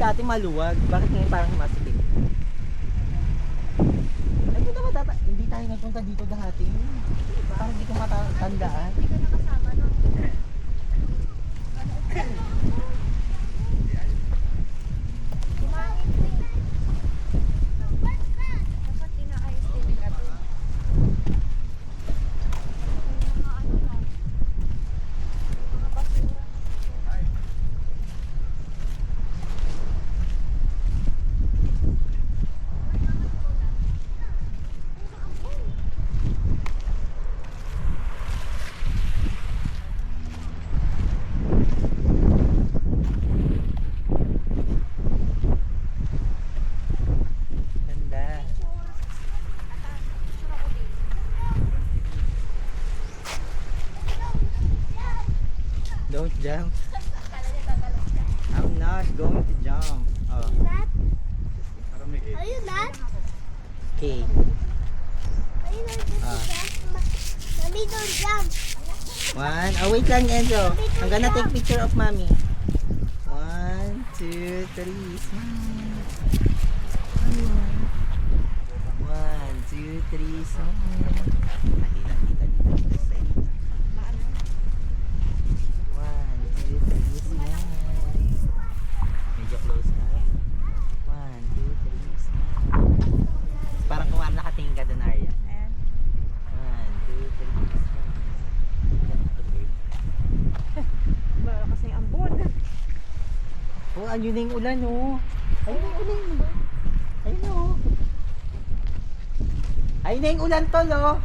dati maluwag. Bakit ngayon parang masikip? Ay, hindi tayo nagpunta dito dati. Parang hindi ko matandaan. Hindi ka nakasama, no? Kumangin ko eh. Dapat inaayos din nila to. May mga ano na. Mga basura. Ganda. Don't jump. I'm not going to jump. Oh, Are you that? okay. Are you not going to Ah. jump? Mommy, don't jump. One. Oh, wait lang, Enzo. I'm gonna take picture of mommy. 1, 2, 3. Smile. 1, 2, 3. Smile. Dito. 1, 2, 3. Smile. Medyo close na. 1, 2, 3. Smile. Parang kung nakatingin ka doon, Arya. 1, 2, 3. Smile. Malakas na yung ambon. Oh, ayun na yung ulan, oh. Ayun na yung ulan. Ayun, oh. Ayun na yung ulan, tol, oh.